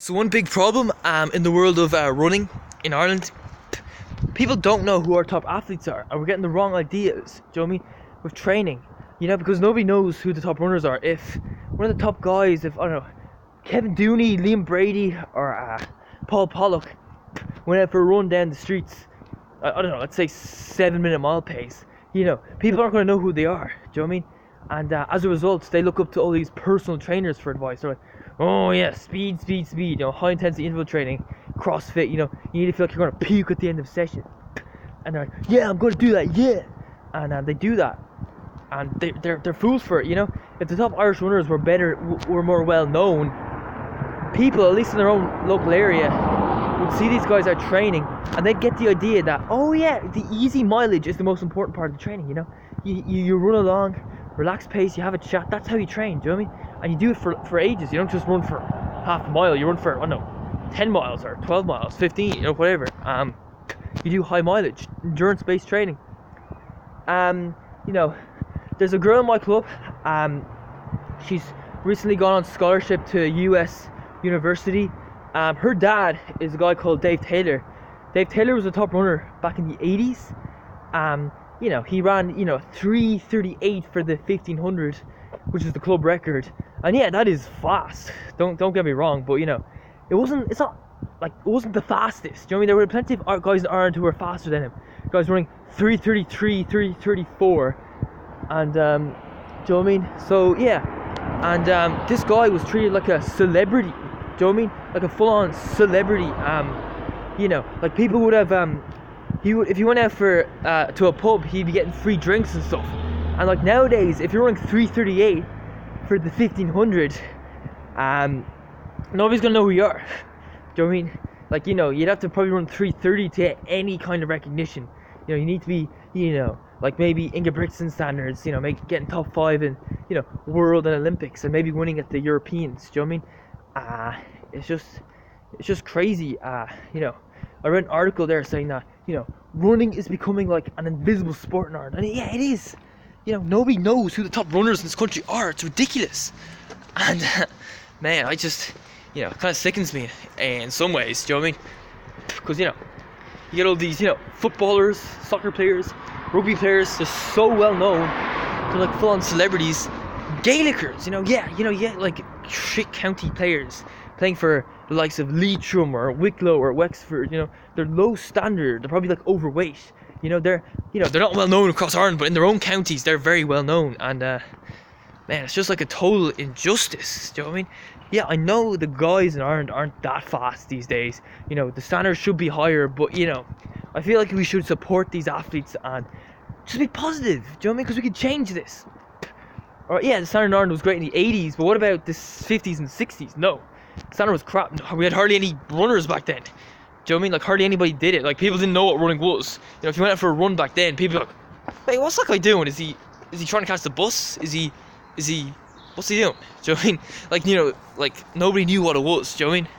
So one big problem in the world of running in Ireland, people don't know who our top athletes are, and we're getting the wrong ideas. Do you know what I mean? With training, because nobody knows who the top runners are. If one of the top guys, if I don't know, Kevin Dooney, Liam Brady, or Paul Pollock went out for a run down the streets, I don't know, let's say 7-minute mile pace, people aren't going to know who they are. Do you know what I mean? And as a result, they look up to all these personal trainers for advice. They're like, oh yeah, speed, high intensity interval training, CrossFit, you need to feel like you're going to puke at the end of a session. And they're like, yeah, I'm going to do that, yeah. And they do that. And they're fools for it, If the top Irish runners were more well known, people, at least in their own local area, would see these guys out training, and they'd get the idea that, oh yeah, the easy mileage is the most important part of the training, You run along, relaxed pace, you have a chat, that's how you train, do you know what I mean? And you do it for ages. You don't just run for half a mile, you run for, 10 miles or 12 miles, 15, whatever. You do high mileage, endurance-based training. There's a girl in my club, she's recently gone on scholarship to a US university. Her dad is a guy called Dave Taylor. Dave Taylor was a top runner back in the 80s. He ran, 3:38 for the 1500, which is the club record. And yeah, that is fast. Don't get me wrong, but it wasn't the fastest. Do you know what I mean? There were plenty of guys in Ireland who were faster than him. Guys running 3:33, 3:34, and do you know what I mean? So yeah, and this guy was treated like a celebrity. Do you know what I mean? Like a full-on celebrity. Like people would have if he went out for to a pub, he'd be getting free drinks and stuff. And like nowadays, if you're running 3:38 for the 1500, nobody's gonna know who you are. Do you know what I mean? Like you'd have to probably run 3:30 to get any kind of recognition. You need to be like maybe Ingebrigtsen standards. Getting top 5 in world and Olympics, and maybe winning at the Europeans. Do you know what I mean? It's just crazy. I read an article there saying that running is becoming like an invisible sport in Ireland, and yeah, it is. Nobody knows who the top runners in this country are. It's ridiculous, and man, I just it kind of sickens me in some ways. Do you know what I mean? Because you get all these footballers, soccer players, rugby players. They're so well known. They're like full-on celebrities. Gaelickers, like shit county players playing for the likes of Leitrim or Wicklow or Wexford. They're low standard. They're probably like overweight. They're not well known across Ireland, but in their own counties they're very well known. And man, it's just like a total injustice. Do you know what I mean? Yeah, I know the guys in Ireland aren't that fast these days. The standards should be higher, but I feel like we should support these athletes and just be positive. Do you know what I mean? Because we could change this. Or yeah, the standard in Ireland was great in the 80s, but what about the 50s and 60s? No, the standard was crap. We had hardly any runners back then. Do you know what I mean? Like hardly anybody did it. Like people didn't know what running was. If you went out for a run back then, people were like, "Hey, what's that guy doing? Is he trying to catch the bus? Is he what's he doing?" Do you know what I mean? Like nobody knew what it was. Do you know what I mean?